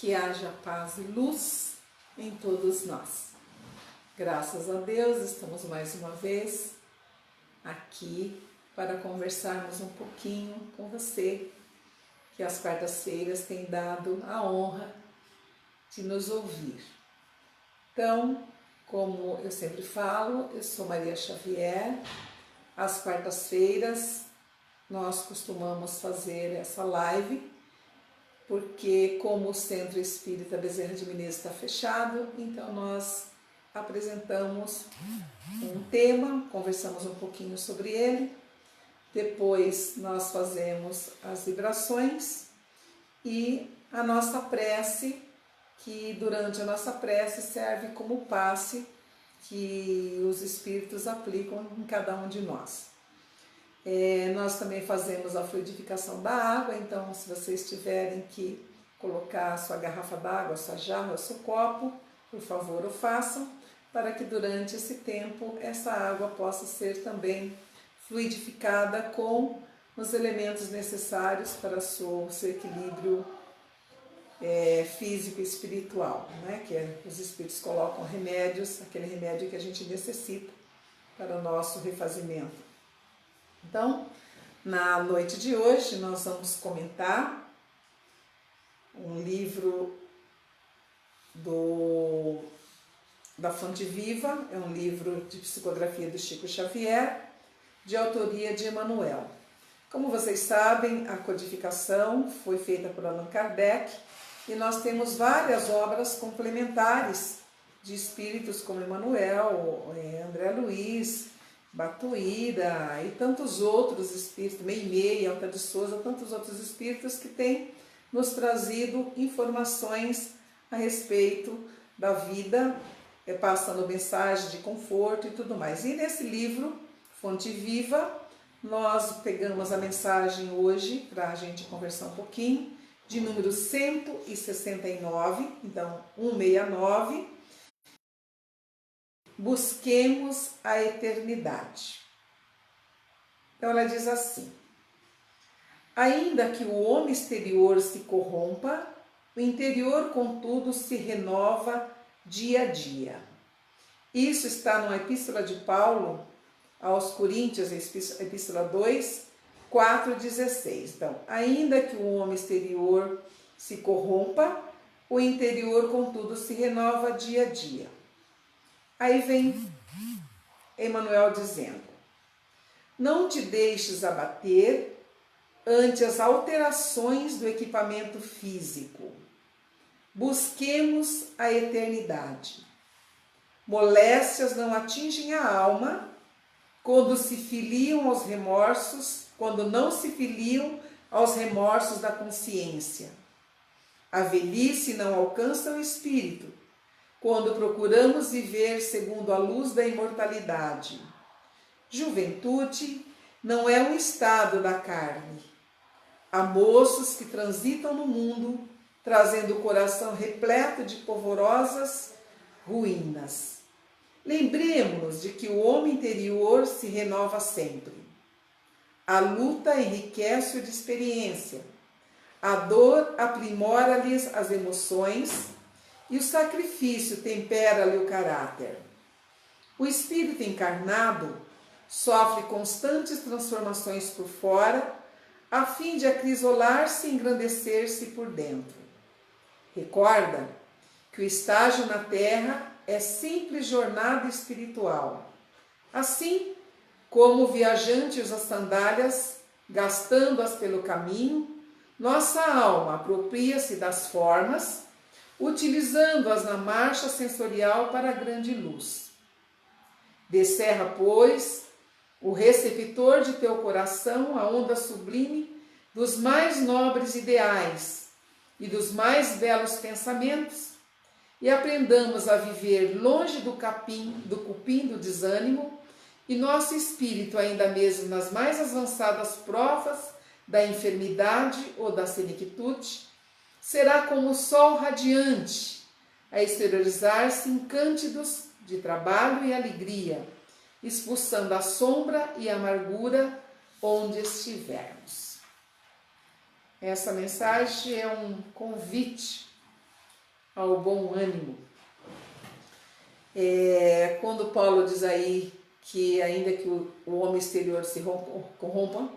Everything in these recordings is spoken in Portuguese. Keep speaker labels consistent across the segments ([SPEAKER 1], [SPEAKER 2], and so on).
[SPEAKER 1] que haja paz e luz em todos nós. Graças a Deus, estamos mais uma vez aqui para conversarmos um pouquinho com você, que às quartas-feiras tem dado a honra de nos ouvir. Então, como eu sempre falo, eu sou Maria Xavier. Às quartas-feiras nós costumamos fazer essa live, porque como o Centro Espírita Bezerra de Menezes está fechado, então nós apresentamos um tema, conversamos um pouquinho sobre ele, depois nós fazemos as vibrações e a nossa prece, que durante a nossa prece serve como passe que os Espíritos aplicam em cada um de nós. Nós também fazemos a fluidificação da água, então se vocês tiverem que colocar a sua garrafa d'água, a sua jarra, o seu copo, por favor o façam, para que durante esse tempo essa água possa ser também fluidificada com os elementos necessários para o seu equilíbrio físico e espiritual, né? Que os Espíritos colocam remédios, aquele remédio que a gente necessita para o nosso refazimento. Então, na noite de hoje, nós vamos comentar um livro da Fonte Viva, é um livro de psicografia do Chico Xavier, de autoria de Emmanuel. Como vocês sabem, a codificação foi feita por Allan Kardec e nós temos várias obras complementares de espíritos como Emmanuel, André Luiz, Batuíra e tantos outros espíritos, Meimei, Alta de Souza, tantos outros espíritos que têm nos trazido informações a respeito da vida, passando mensagem de conforto e tudo mais. E nesse livro, Fonte Viva, nós pegamos a mensagem hoje para a gente conversar um pouquinho, de número 169, então 169, busquemos a eternidade. Então ela diz assim: ainda que o homem exterior se corrompa, o interior, contudo, se renova dia a dia. Isso está numa epístola de Paulo aos Coríntios, epístola 2, 4,16. Então, ainda que o homem exterior se corrompa, o interior, contudo, se renova dia a dia. Aí vem Emmanuel dizendo: não te deixes abater ante as alterações do equipamento físico. Busquemos a eternidade. Moléstias não atingem a alma quando se filiam aos remorsos, quando não se filiam aos remorsos da consciência. A velhice não alcança o espírito quando procuramos viver segundo a luz da imortalidade. Juventude não é um estado da carne. Há moços que transitam no mundo, trazendo o coração repleto de polvorosas ruínas. Lembremos-nos de que o homem interior se renova sempre. A luta enriquece-o de experiência. A dor aprimora-lhes as emoções e o sacrifício tempera-lhe o caráter. O espírito encarnado sofre constantes transformações por fora, a fim de acrisolar-se e engrandecer-se por dentro. Recorda que o estágio na Terra é simples jornada espiritual. Assim como o viajante usa sandálias, gastando-as pelo caminho, nossa alma apropria-se das formas, utilizando-as na marcha sensorial para a grande luz. Descerra, pois, o receptor de teu coração a onda sublime dos mais nobres ideais e dos mais belos pensamentos, e aprendamos a viver longe do cupim do desânimo, e nosso espírito, ainda mesmo nas mais avançadas provas da enfermidade ou da senectude, será como o sol radiante, a exteriorizar-se em cântidos de trabalho e alegria, expulsando a sombra e a amargura onde estivermos. Essa mensagem é um convite ao bom ânimo. Quando Paulo diz aí que ainda que o homem exterior se corrompa,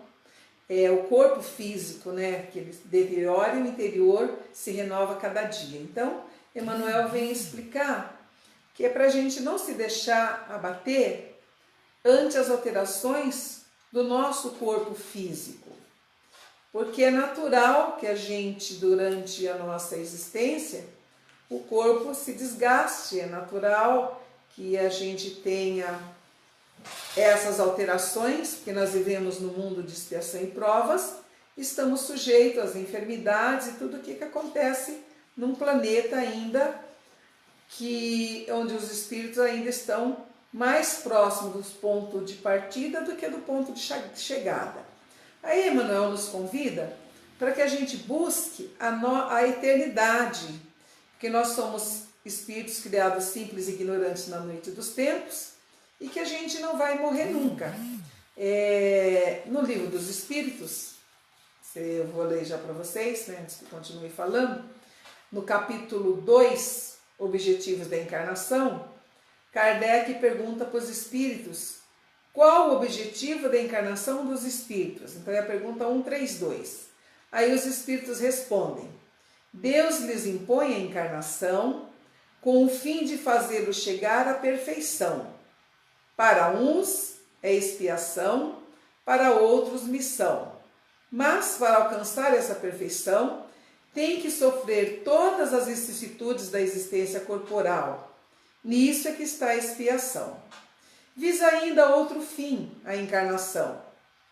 [SPEAKER 1] o corpo físico, né, que ele deteriora e o interior se renova cada dia. Então, Emmanuel vem explicar que é para a gente não se deixar abater ante as alterações do nosso corpo físico. Porque é natural que a gente, durante a nossa existência, o corpo se desgaste, é natural que a gente tenha essas alterações, porque nós vivemos no mundo de expiação e provas, estamos sujeitos às enfermidades e tudo o que acontece num planeta ainda onde os espíritos ainda estão mais próximos do ponto de partida do que do ponto de chegada. Aí Emmanuel nos convida para que a gente busque a eternidade, porque nós somos espíritos criados simples e ignorantes na noite dos tempos e que a gente não vai morrer nunca. No livro dos Espíritos, eu vou ler já para vocês, né, antes que continue falando, no capítulo 2, Objetivos da Encarnação, Kardec pergunta para os espíritos qual o objetivo da encarnação dos espíritos. Então é a pergunta 132. Aí os espíritos respondem: Deus lhes impõe a encarnação com o fim de fazê-los chegar à perfeição. Para uns é expiação, para outros missão. Mas para alcançar essa perfeição, tem que sofrer todas as vicissitudes da existência corporal. Nisso é que está a expiação. Visa ainda outro fim, a encarnação,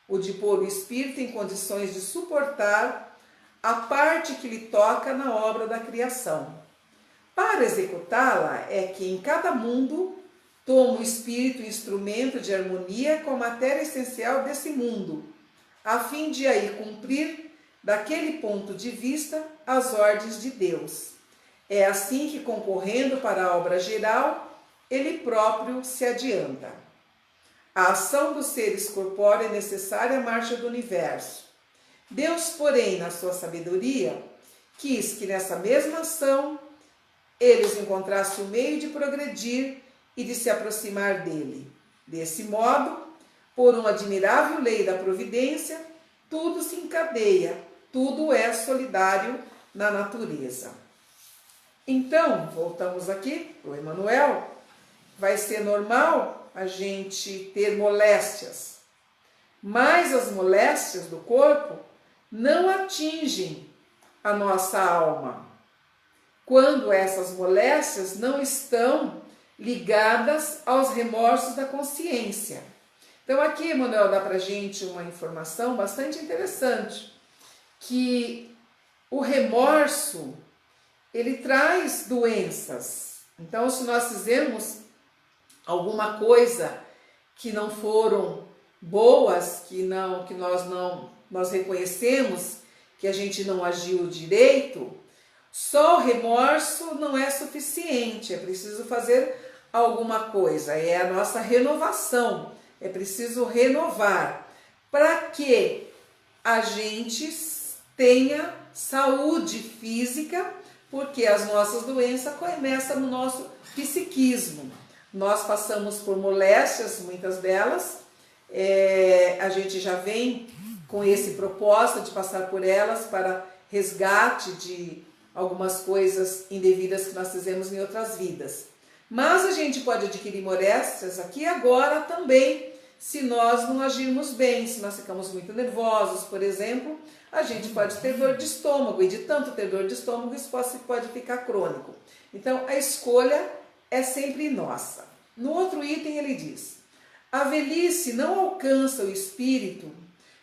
[SPEAKER 1] o de pôr o espírito em condições de suportar a parte que lhe toca na obra da criação. Para executá-la é que em cada mundo toma o espírito instrumento de harmonia com a matéria essencial desse mundo, a fim de aí cumprir, daquele ponto de vista, as ordens de Deus. É assim que, concorrendo para a obra geral, ele próprio se adianta. A ação dos seres corpóreos é necessária à marcha do universo. Deus, porém, na sua sabedoria, quis que nessa mesma ação eles encontrassem o meio de progredir e de se aproximar dele. Desse modo, por uma admirável lei da providência, tudo se encadeia, tudo é solidário na natureza. Então, voltamos aqui para o Emmanuel. Vai ser normal a gente ter moléstias, mas as moléstias do corpo não atingem a nossa alma, quando essas moléstias não estão ligadas aos remorsos da consciência. Então aqui Emmanuel dá para a gente uma informação bastante interessante, que o remorso, ele traz doenças. Então, se nós fizermos alguma coisa que não foram boas, nós reconhecemos que a gente não agiu direito, só o remorso não é suficiente, é preciso fazer alguma coisa, é a nossa renovação, é preciso renovar para que a gente tenha saúde física, porque as nossas doenças começam no nosso psiquismo. Nós passamos por moléstias, muitas delas, a gente já vem com esse propósito de passar por elas para resgate de algumas coisas indevidas que nós fizemos em outras vidas. Mas a gente pode adquirir moléstias aqui e agora também, se nós não agirmos bem, se nós ficamos muito nervosos, por exemplo, a gente pode ter dor de estômago, e de tanto ter dor de estômago, isso pode ficar crônico. Então, a escolha é sempre nossa. No outro item ele diz: a velhice não alcança o espírito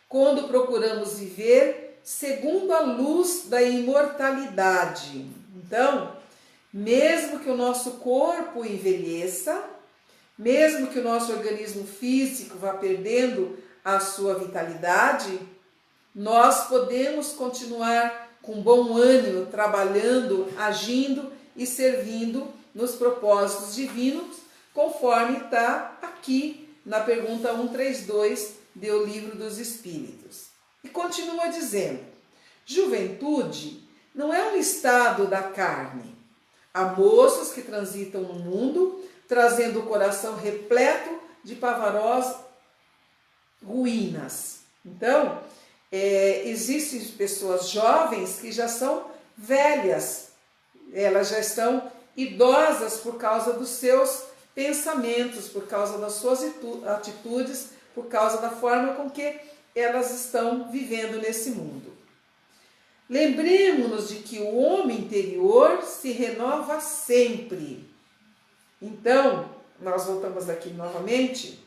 [SPEAKER 1] quando procuramos viver segundo a luz da imortalidade. Então, mesmo que o nosso corpo envelheça, mesmo que o nosso organismo físico vá perdendo a sua vitalidade, nós podemos continuar com bom ânimo, trabalhando, agindo e servindo nos propósitos divinos, conforme está aqui na pergunta 132 do Livro dos Espíritos. E continua dizendo: juventude não é um estado da carne, Há moços que transitam no mundo, trazendo o coração repleto de pavorosas ruínas. Então, existem pessoas jovens que já são velhas, elas já estão idosas por causa dos seus pensamentos, por causa das suas atitudes, por causa da forma com que elas estão vivendo nesse mundo. Lembremos-nos de que o homem interior se renova sempre. Então, nós voltamos aqui novamente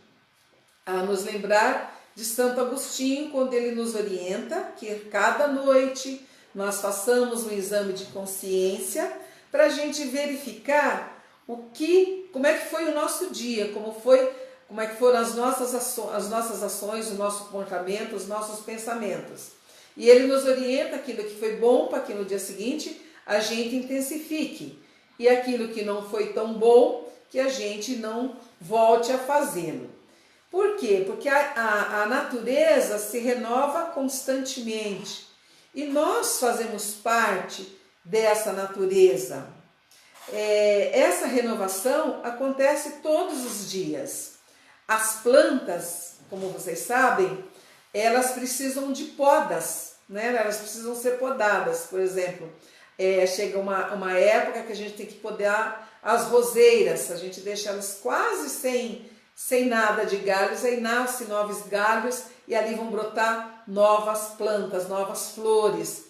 [SPEAKER 1] a nos lembrar de Santo Agostinho, quando ele nos orienta que cada noite nós façamos um exame de consciência para a gente verificar como é que foi o nosso dia, como é que foram as nossas ações, o nosso comportamento, os nossos pensamentos. E ele nos orienta aquilo que foi bom para que no dia seguinte a gente intensifique. E aquilo que não foi tão bom, que a gente não volte a fazê-lo. Por quê? Porque a natureza se renova constantemente. E nós fazemos parte dessa natureza. Essa renovação acontece todos os dias. As plantas, como vocês sabem, elas precisam de podas, né? Elas precisam ser podadas. Por exemplo, chega uma época que a gente tem que podar as roseiras, a gente deixa elas quase sem nada de galhos, aí nascem novos galhos e ali vão brotar novas plantas, novas flores.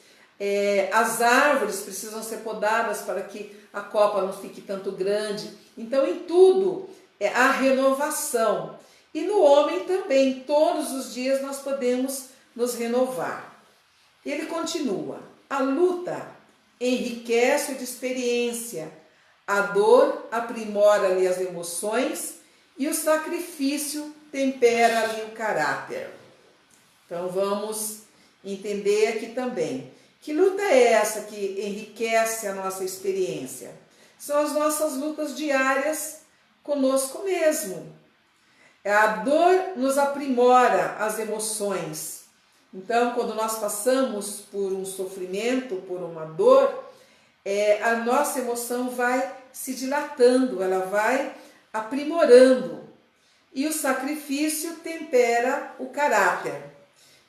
[SPEAKER 1] As árvores precisam ser podadas para que a copa não fique tanto grande. Então, em tudo, a renovação. E no homem também, todos os dias nós podemos nos renovar. Ele continua: a luta enriquece de experiência, a dor aprimora-lhe as emoções e o sacrifício tempera-lhe o caráter. Então vamos entender aqui também. Que luta é essa que enriquece a nossa experiência? São as nossas lutas diárias conosco mesmo. A dor nos aprimora as emoções. Então, quando nós passamos por um sofrimento, por uma dor, a nossa emoção vai se dilatando, ela vai aprimorando. E o sacrifício tempera o caráter.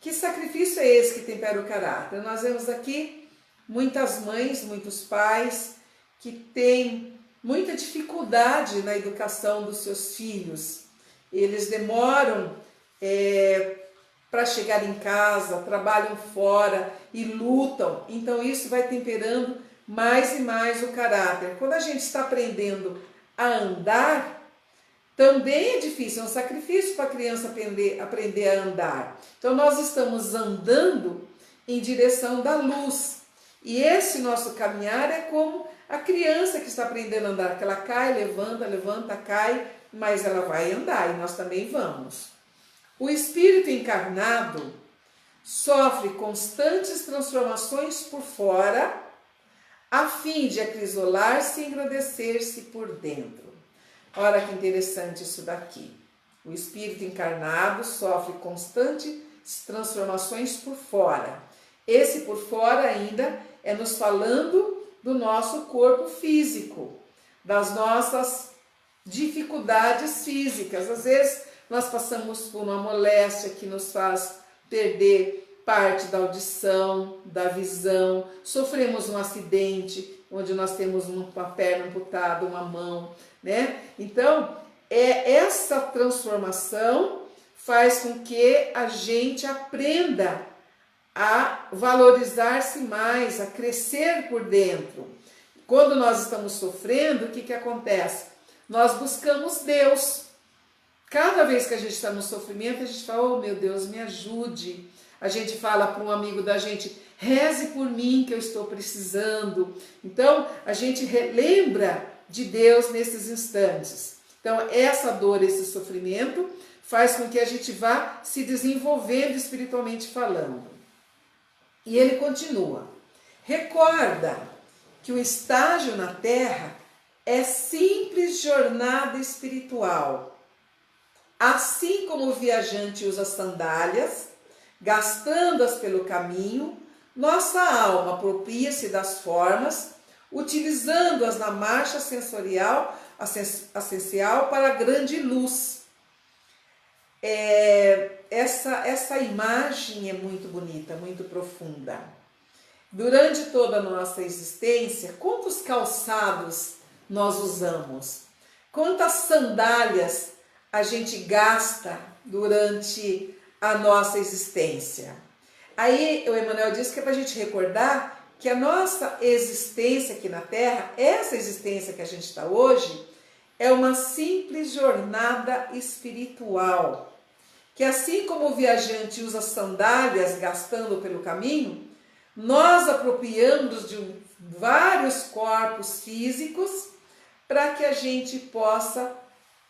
[SPEAKER 1] Que sacrifício é esse que tempera o caráter? Nós vemos aqui muitas mães, muitos pais que têm muita dificuldade na educação dos seus filhos. Eles demoram para chegar em casa, trabalham fora e lutam. Então isso vai temperando mais e mais o caráter. Quando a gente está aprendendo a andar, também é difícil, é um sacrifício para a criança aprender a andar. Então nós estamos andando em direção da luz. E esse nosso caminhar é como a criança que está aprendendo a andar, que ela cai, levanta, cai, mas ela vai andar e nós também vamos. O espírito encarnado sofre constantes transformações por fora, a fim de acrisolar-se e engrandecer-se por dentro. Olha que interessante isso daqui. O espírito encarnado sofre constantes transformações por fora. Esse por fora ainda é nos falando do nosso corpo físico, das nossas dificuldades físicas. Às vezes nós passamos por uma moléstia que nos faz perder parte da audição, da visão, sofremos um acidente onde nós temos uma perna amputada, uma mão, né? Então, essa transformação faz com que a gente aprenda a valorizar-se mais, a crescer por dentro. Quando nós estamos sofrendo, o que acontece? Nós buscamos Deus. Cada vez que a gente está no sofrimento, a gente fala: oh meu Deus, me ajude. A gente fala para um amigo da gente: reze por mim que eu estou precisando. Então, a gente lembra de Deus nesses instantes. Então, essa dor, esse sofrimento, faz com que a gente vá se desenvolvendo espiritualmente falando. E ele continua: recorda que o estágio na Terra é simples jornada espiritual. Assim como o viajante usa sandálias, gastando-as pelo caminho, nossa alma apropria-se das formas, utilizando-as na marcha sensorial, essencial para a grande luz. Essa imagem é muito bonita, muito profunda. Durante toda a nossa existência, quantos calçados nós usamos? Quantas sandálias a gente gasta durante a nossa existência? Aí o Emmanuel diz que é para a gente recordar que a nossa existência aqui na Terra, essa existência que a gente está hoje, é uma simples jornada espiritual. Que assim como o viajante usa sandálias gastando pelo caminho, nós apropriamos de vários corpos físicos para que a gente possa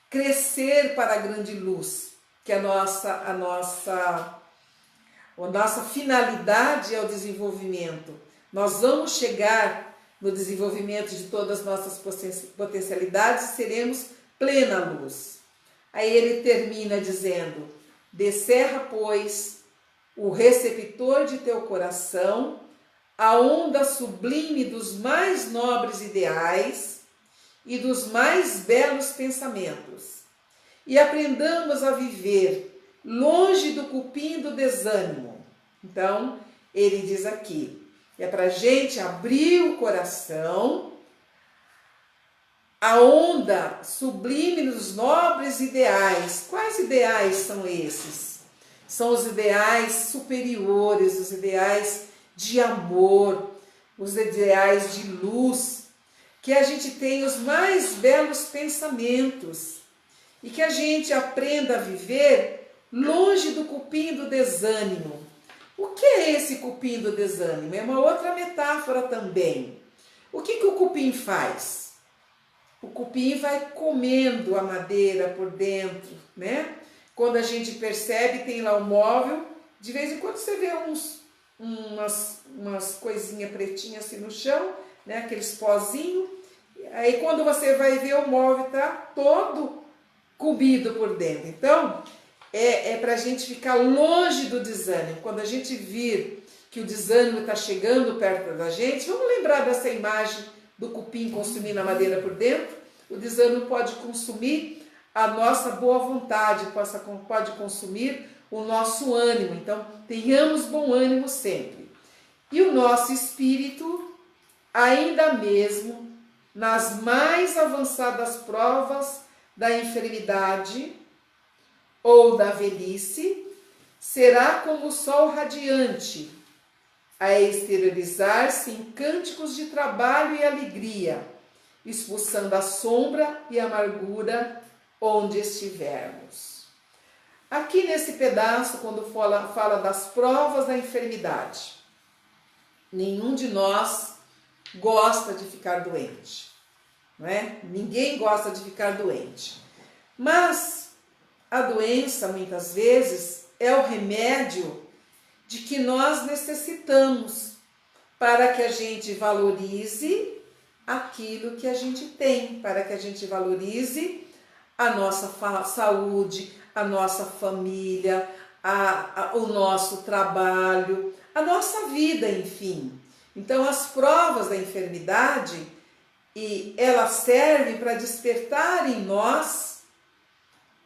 [SPEAKER 1] crescer para a grande luz, que a nossa finalidade é o desenvolvimento. Nós vamos chegar no desenvolvimento de todas as nossas potencialidades e seremos plena luz. Aí ele termina dizendo: descerra, pois, o receptor de teu coração, a onda sublime dos mais nobres ideais e dos mais belos pensamentos, e aprendamos a viver longe do cupim do desânimo. Então, ele diz aqui, é para a gente abrir o coração, a onda sublime dos nobres ideais. Quais ideais são esses? São os ideais superiores, os ideais de amor, os ideais de luz, que a gente tenha os mais belos pensamentos e que a gente aprenda a viver longe do cupim do desânimo. O que é esse cupim do desânimo? É uma outra metáfora também. O que o cupim faz? O cupim vai comendo a madeira por dentro, né? Quando a gente percebe, tem lá o móvel, de vez em quando você vê umas coisinhas pretinhas assim no chão, né? Aqueles pozinhos. Aí quando você vai ver, o móvel está todo comido por dentro. Então, é para a gente ficar longe do desânimo. Quando a gente vir que o desânimo está chegando perto da gente, vamos lembrar dessa imagem do cupim consumindo a madeira por dentro. O desânimo pode consumir a nossa boa vontade, pode consumir o nosso ânimo. Então, tenhamos bom ânimo sempre. E o nosso espírito, ainda mesmo nas mais avançadas provas da enfermidade ou da velhice, será como o sol radiante, a exteriorizar-se em cânticos de trabalho e alegria, expulsando a sombra e a amargura onde estivermos. Aqui nesse pedaço, quando fala das provas da enfermidade, nenhum de nós gosta de ficar doente, não é? Ninguém gosta de ficar doente. Mas a doença, muitas vezes, é o remédio de que nós necessitamos para que a gente valorize aquilo que a gente tem, para que a gente valorize a nossa saúde, a nossa família, o nosso trabalho, a nossa vida, enfim. Então, as provas da enfermidade, elas servem para despertar em nós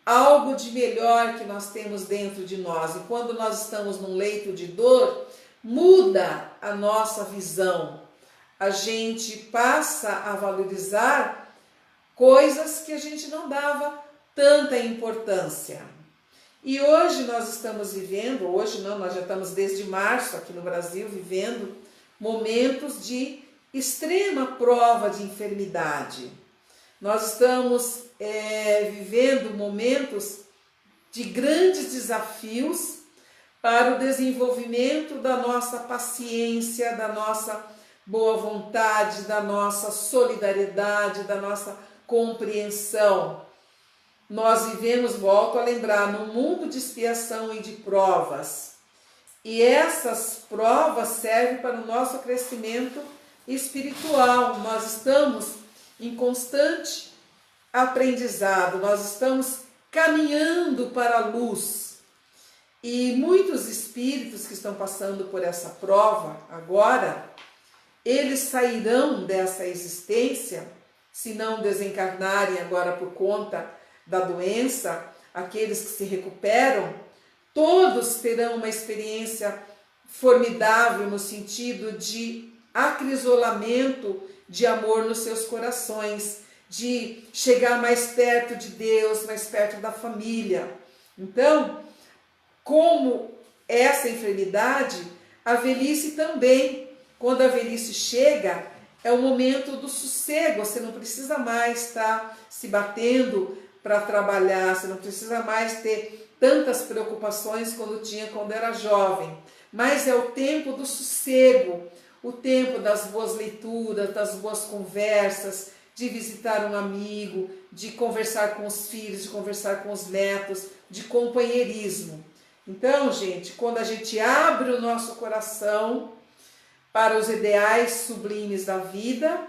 [SPEAKER 1] algo de melhor que nós temos dentro de nós. E quando nós estamos num leito de dor, muda a nossa visão. A gente passa a valorizar coisas que a gente não dava tanta importância. E hoje nós estamos vivendo, hoje não, nós já estamos desde março aqui no Brasil vivendo momentos de extrema prova de enfermidade. Nós estamos vivendo momentos de grandes desafios para o desenvolvimento da nossa paciência, da nossa boa vontade, da nossa solidariedade, da nossa compreensão. Nós vivemos, volto a lembrar, num mundo de expiação e de provas. E essas provas servem para o nosso crescimento espiritual. Nós estamos em constante aprendizado, nós estamos caminhando para a luz. E muitos espíritos que estão passando por essa prova agora, eles sairão dessa existência, se não desencarnarem agora por conta da doença, aqueles que se recuperam, todos terão uma experiência formidável no sentido de acrisolamento de amor nos seus corações, de chegar mais perto de Deus, mais perto da família. Então, como essa enfermidade, a velhice também, quando a velhice chega, é o momento do sossego, você não precisa mais estar se batendo para trabalhar, você não precisa mais ter tantas preocupações quando era jovem, mas é o tempo do sossego, o tempo das boas leituras, das boas conversas, de visitar um amigo, de conversar com os filhos, de conversar com os netos, de companheirismo. Então, gente, quando a gente abre o nosso coração para os ideais sublimes da vida,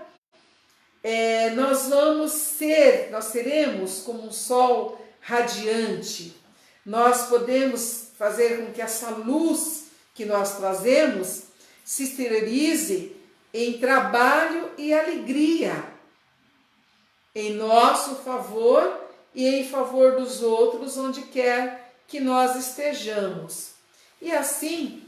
[SPEAKER 1] nós seremos como um sol radiante. Nós podemos fazer com que essa luz que nós trazemos se exteriorize em trabalho e alegria, em nosso favor e em favor dos outros, onde quer que nós estejamos. E assim,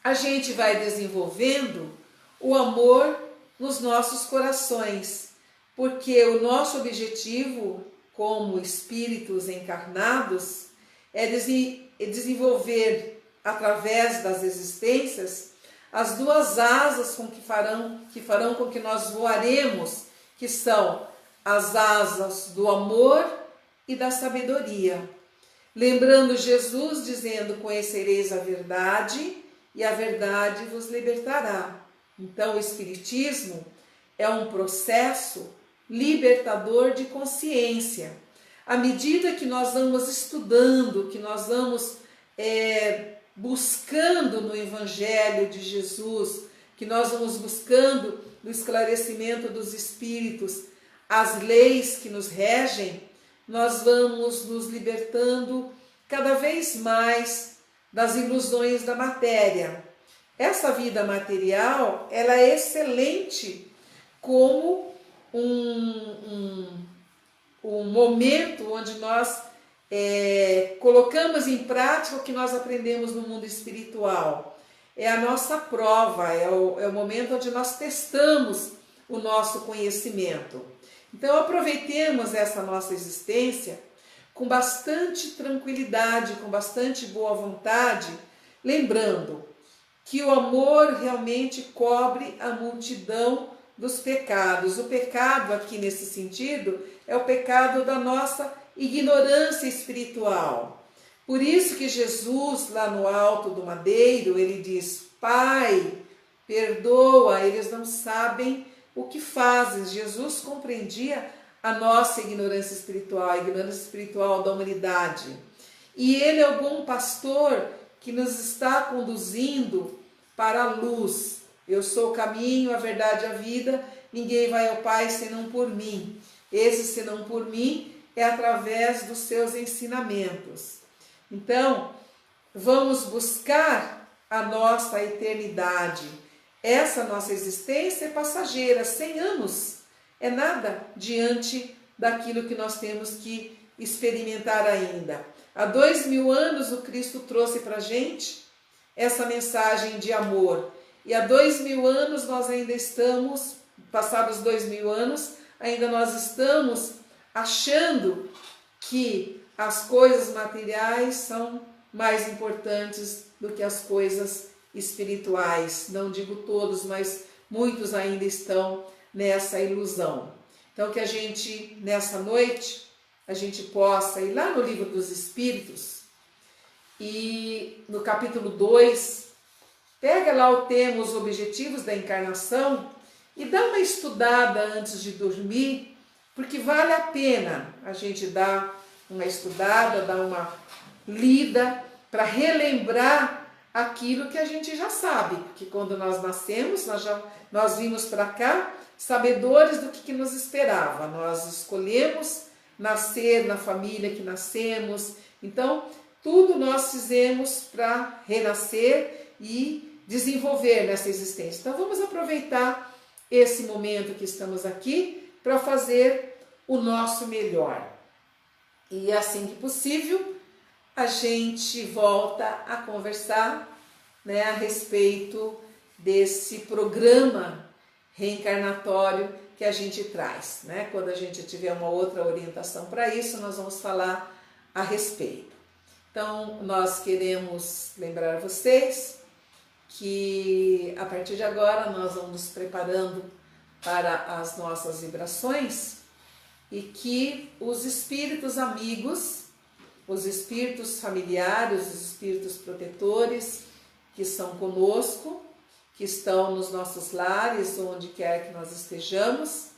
[SPEAKER 1] a gente vai desenvolvendo o amor nos nossos corações, porque o nosso objetivo como espíritos encarnados é desenvolver, através das existências, as duas asas que farão com que nós voaremos, que são as asas do amor e da sabedoria. Lembrando Jesus dizendo: conhecereis a verdade e a verdade vos libertará. Então, o Espiritismo é um processo libertador de consciência. À medida que nós vamos estudando, que nós vamos buscando no Evangelho de Jesus, que nós vamos buscando no esclarecimento dos Espíritos as leis que nos regem, nós vamos nos libertando cada vez mais das ilusões da matéria. Essa vida material, ela é excelente como um momento onde nós colocamos em prática o que nós aprendemos no mundo espiritual. É a nossa prova, é o momento onde nós testamos o nosso conhecimento. Então, aproveitemos essa nossa existência com bastante tranquilidade, com bastante boa vontade, lembrando que o amor realmente cobre a multidão dos pecados. O pecado aqui nesse sentido é o pecado da nossa ignorância espiritual. Por isso que Jesus, lá no alto do madeiro, ele diz: Pai, perdoa, eles não sabem o que fazem. Jesus compreendia a nossa ignorância espiritual, a ignorância espiritual da humanidade. E ele é o bom pastor que nos está conduzindo para a luz. Eu sou o caminho, a verdade e a vida, ninguém vai ao Pai senão por mim. Esse senão por mim é através dos seus ensinamentos. Então, vamos buscar a nossa eternidade. Essa nossa existência é passageira, 100 anos é nada diante daquilo que nós temos que experimentar ainda. Há 2000 anos o Cristo trouxe para a gente essa mensagem de amor. E há 2000 anos nós ainda estamos, passados 2000 anos, ainda nós estamos achando que as coisas materiais são mais importantes do que as coisas espirituais. Não digo todos, mas muitos ainda estão nessa ilusão. Então, que a gente, nessa noite, a gente possa ir lá no Livro dos Espíritos e no capítulo 2, pega lá o tema, os objetivos da encarnação, e dá uma estudada antes de dormir, porque vale a pena a gente dar uma estudada, dar uma lida, para relembrar aquilo que a gente já sabe, porque quando nós nascemos, nós vimos para cá sabedores do que nos esperava. Nós escolhemos nascer na família que nascemos, então tudo nós fizemos para renascer e desenvolver nessa existência. Então vamos aproveitar esse momento que estamos aqui para fazer o nosso melhor. E assim que possível, a gente volta a conversar, né, a respeito desse programa reencarnatório que a gente traz, né? Quando a gente tiver uma outra orientação para isso, nós vamos falar a respeito. Então, nós queremos lembrar vocês que a partir de agora nós vamos nos preparando para as nossas vibrações e que os espíritos amigos, os espíritos familiares, os espíritos protetores que são conosco, que estão nos nossos lares, onde quer que nós estejamos,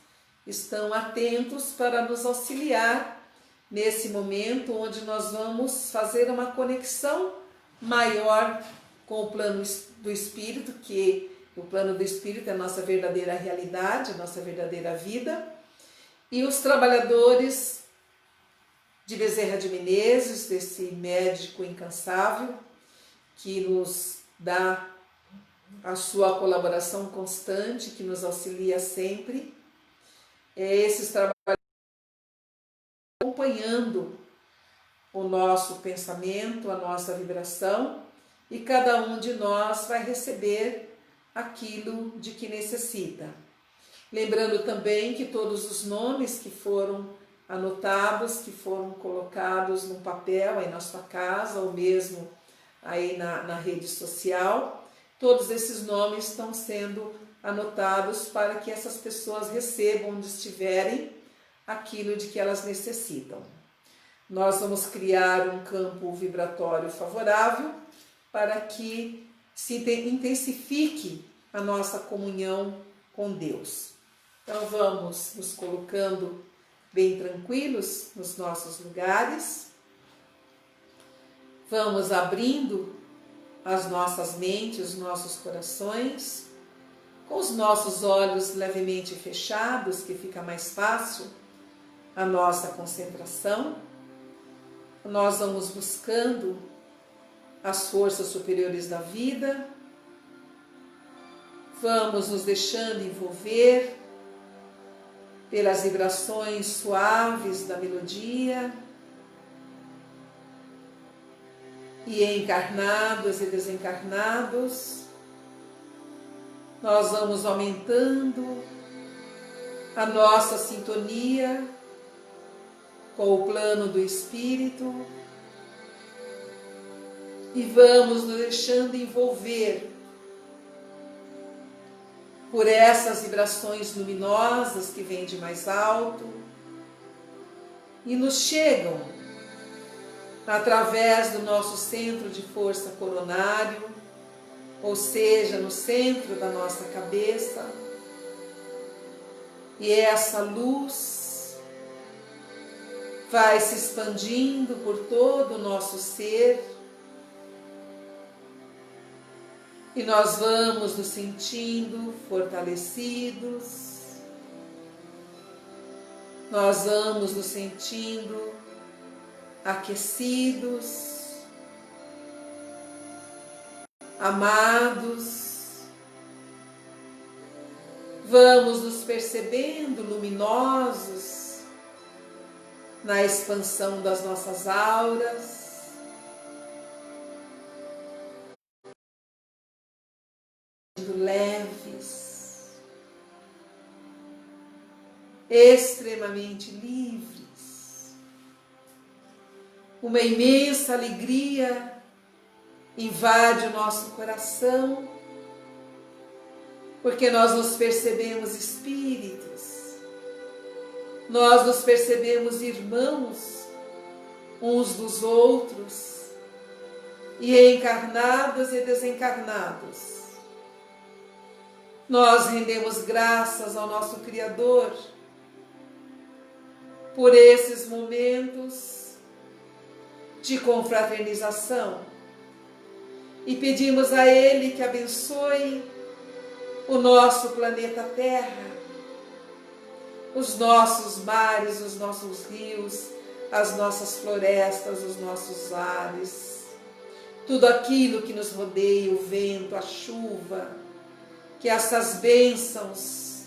[SPEAKER 1] estão atentos para nos auxiliar nesse momento onde nós vamos fazer uma conexão maior com o plano do Espírito, que o plano do Espírito é a nossa verdadeira realidade, a nossa verdadeira vida, e os trabalhadores de Bezerra de Menezes, desse médico incansável, que nos dá a sua colaboração constante, que nos auxilia sempre, esses trabalhadores acompanhando o nosso pensamento, a nossa vibração, e cada um de nós vai receber aquilo de que necessita. Lembrando também que todos os nomes que foram anotados, que foram colocados num papel aí na sua casa, ou mesmo aí na rede social, todos esses nomes estão sendo anotados para que essas pessoas recebam, onde estiverem, aquilo de que elas necessitam. Nós vamos criar um campo vibratório favorável para que se intensifique a nossa comunhão com Deus. Então vamos nos colocando bem tranquilos nos nossos lugares, vamos abrindo as nossas mentes, os nossos corações, com os nossos olhos levemente fechados, que fica mais fácil a nossa concentração. Nós vamos buscando as forças superiores da vida, vamos nos deixando envolver pelas vibrações suaves da melodia, e encarnados e desencarnados, nós vamos aumentando a nossa sintonia com o plano do Espírito e vamos nos deixando envolver por essas vibrações luminosas que vêm de mais alto e nos chegam através do nosso centro de força coronário, ou seja, no centro da nossa cabeça, e essa luz vai se expandindo por todo o nosso ser, e nós vamos nos sentindo fortalecidos, nós vamos nos sentindo aquecidos, amados, vamos nos percebendo luminosos na expansão das nossas auras, leves, extremamente livres. Uma imensa alegria invade o nosso coração, porque nós nos percebemos espíritos, nós nos percebemos irmãos uns dos outros, e encarnados e desencarnados. Nós rendemos graças ao nosso Criador por esses momentos de confraternização e pedimos a Ele que abençoe o nosso planeta Terra, os nossos mares, os nossos rios, as nossas florestas, os nossos ares, tudo aquilo que nos rodeia, o vento, a chuva, que essas bênçãos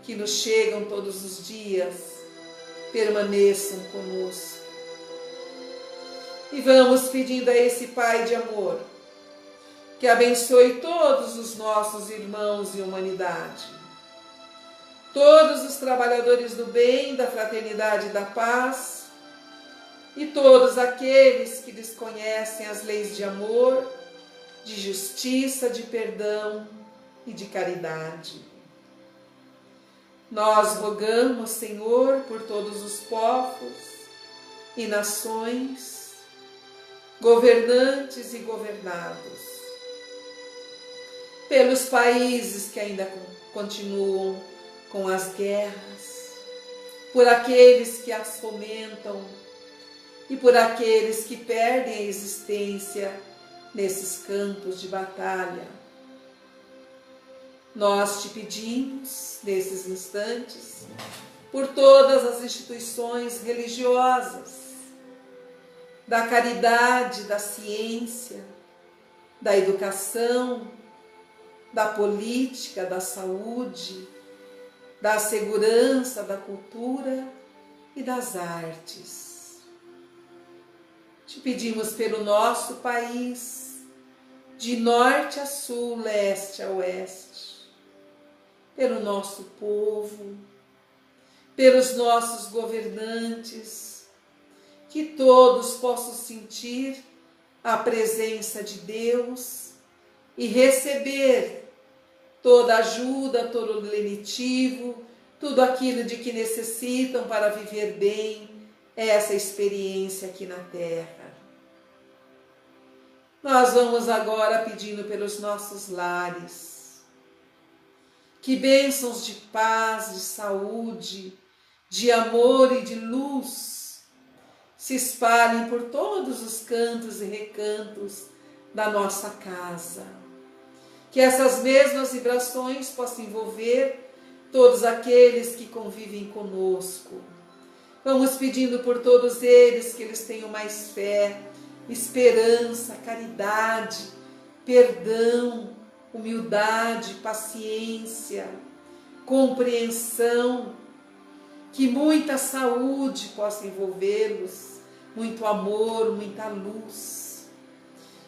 [SPEAKER 1] que nos chegam todos os dias permaneçam conosco. E vamos pedindo a esse Pai de amor que abençoe todos os nossos irmãos e humanidade, todos os trabalhadores do bem, da fraternidade e da paz, e todos aqueles que desconhecem as leis de amor, de justiça, de perdão e de caridade. Nós rogamos, Senhor, por todos os povos e nações, governantes e governados, pelos países que ainda continuam com as guerras, por aqueles que as fomentam e por aqueles que perdem a existência nesses campos de batalha. Nós te pedimos, nesses instantes, por todas as instituições religiosas, da caridade, da ciência, da educação, da política, da saúde, da segurança, da cultura e das artes. Te pedimos pelo nosso país, de norte a sul, leste a oeste, pelo nosso povo, pelos nossos governantes, que todos possam sentir a presença de Deus e receber toda ajuda, todo lenitivo, tudo aquilo de que necessitam para viver bem essa experiência aqui na Terra. Nós vamos agora pedindo pelos nossos lares, que bênçãos de paz, de saúde, de amor e de luz se espalhem por todos os cantos e recantos da nossa casa. Que essas mesmas vibrações possam envolver todos aqueles que convivem conosco. Vamos pedindo por todos eles que eles tenham mais fé, esperança, caridade, perdão, humildade, paciência, compreensão, que muita saúde possa envolvê-los, muito amor, muita luz.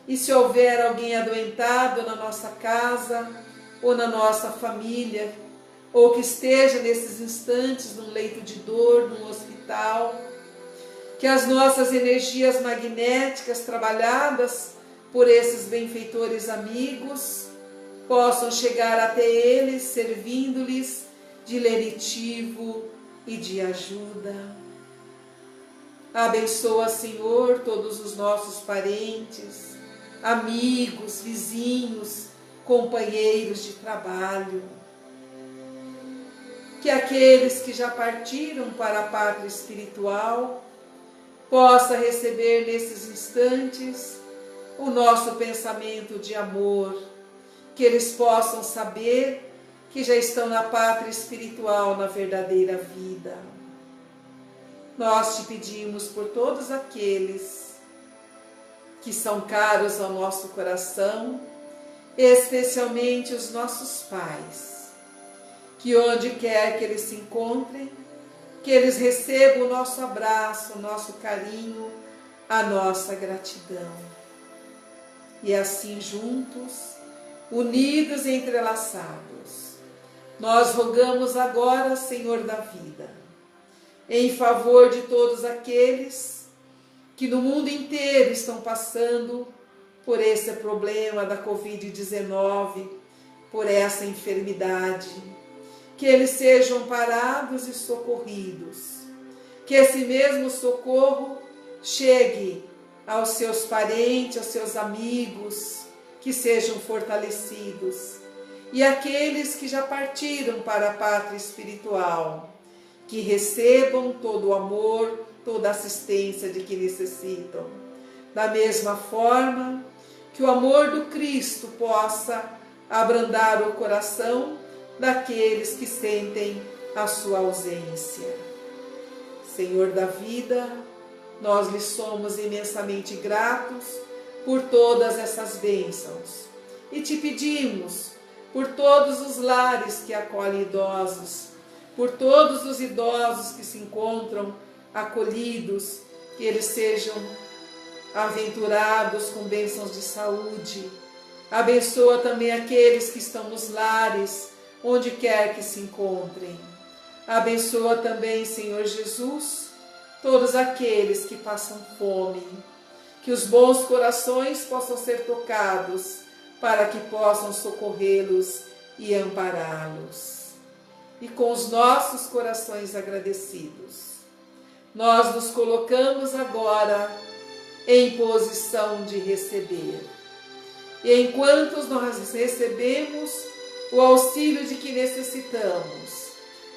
[SPEAKER 1] E se houver alguém adoentado na nossa casa ou na nossa família, ou que esteja nesses instantes num leito de dor, num hospital, que as nossas energias magnéticas trabalhadas por esses benfeitores amigos possam chegar até eles, servindo-lhes de lenitivo e de ajuda. Abençoa, Senhor, todos os nossos parentes, amigos, vizinhos, companheiros de trabalho. Que aqueles que já partiram para a pátria espiritual possa receber nesses instantes o nosso pensamento de amor, que eles possam saber que já estão na pátria espiritual, na verdadeira vida. Nós te pedimos por todos aqueles que são caros ao nosso coração, especialmente os nossos pais, que onde quer que eles se encontrem, que eles recebam o nosso abraço, o nosso carinho, a nossa gratidão. E assim juntos, unidos e entrelaçados, nós rogamos agora, Senhor da vida, em favor de todos aqueles que no mundo inteiro estão passando por esse problema da Covid-19, por essa enfermidade, que eles sejam parados e socorridos, que esse mesmo socorro chegue aos seus parentes, aos seus amigos, que sejam fortalecidos, e aqueles que já partiram para a pátria espiritual, que recebam todo o amor, toda a assistência de que necessitam. Da mesma forma, que o amor do Cristo possa abrandar o coração daqueles que sentem a sua ausência. Senhor da vida, nós lhe somos imensamente gratos por todas essas bênçãos. E te pedimos por todos os lares que acolhem idosos, por todos os idosos que se encontram acolhidos, que eles sejam aventurados com bênçãos de saúde. Abençoa também aqueles que estão nos lares, onde quer que se encontrem. Abençoa também, Senhor Jesus, todos aqueles que passam fome, que os bons corações possam ser tocados, para que possam socorrê-los e ampará-los. E com os nossos corações agradecidos, nós nos colocamos agora em posição de receber. E enquanto nós recebemos o auxílio de que necessitamos,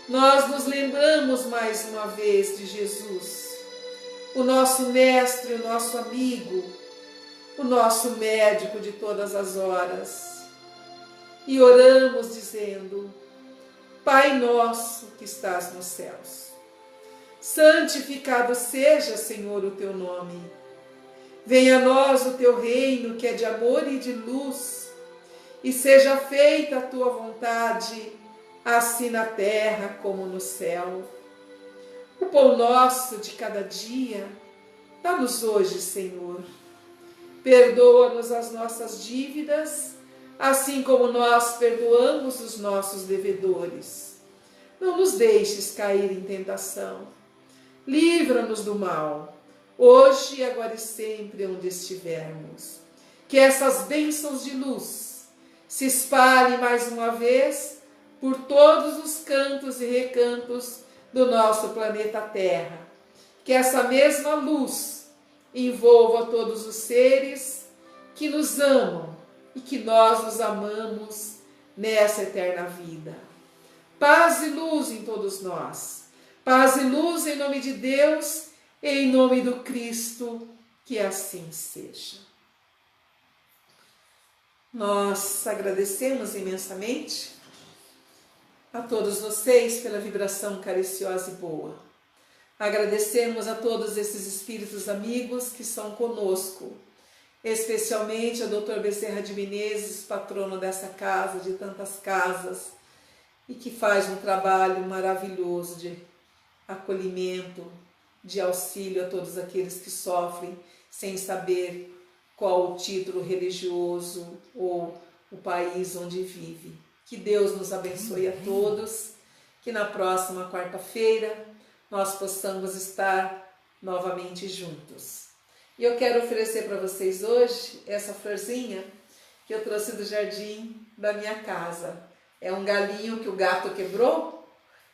[SPEAKER 1] nós nos lembramos mais uma vez de Jesus, o nosso mestre, o nosso amigo, o nosso médico de todas as horas. E oramos dizendo: Pai nosso que estás nos céus, santificado seja, Senhor, o teu nome. Venha a nós o teu reino, que é de amor e de luz, e seja feita a tua vontade, assim na terra como no céu. O pão nosso de cada dia, dá-nos hoje, Senhor. Perdoa-nos as nossas dívidas, assim como nós perdoamos os nossos devedores. Não nos deixes cair em tentação. Livra-nos do mal, hoje, agora e sempre, onde estivermos. Que essas bênçãos de luz se espalhem mais uma vez por todos os cantos e recantos do nosso planeta Terra. Que essa mesma luz envolva todos os seres que nos amam e que nós nos amamos nessa eterna vida. Paz e luz em todos nós. Paz e luz em nome de Deus e em nome do Cristo, que assim seja. Nós agradecemos imensamente a todos vocês pela vibração cariciosa e boa. Agradecemos a todos esses espíritos amigos que são conosco, especialmente ao Dr. Bezerra de Menezes, patrono dessa casa, de tantas casas, e que faz um trabalho maravilhoso de acolhimento, de auxílio a todos aqueles que sofrem sem saber qual o título religioso ou o país onde vive. Que Deus nos abençoe a todos, que na próxima quarta-feira nós possamos estar novamente juntos. E eu quero oferecer para vocês hoje essa florzinha que eu trouxe do jardim da minha casa. É um galinho que o gato quebrou,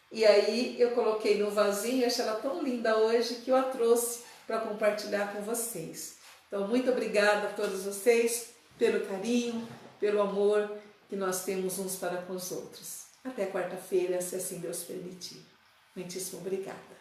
[SPEAKER 1] e aí eu coloquei no vasinho e achei ela tão linda hoje que eu a trouxe para compartilhar com vocês. Então, muito obrigada a todos vocês pelo carinho, pelo amor que nós temos uns para com os outros. Até quarta-feira, se assim Deus permitir. Muitíssimo obrigada.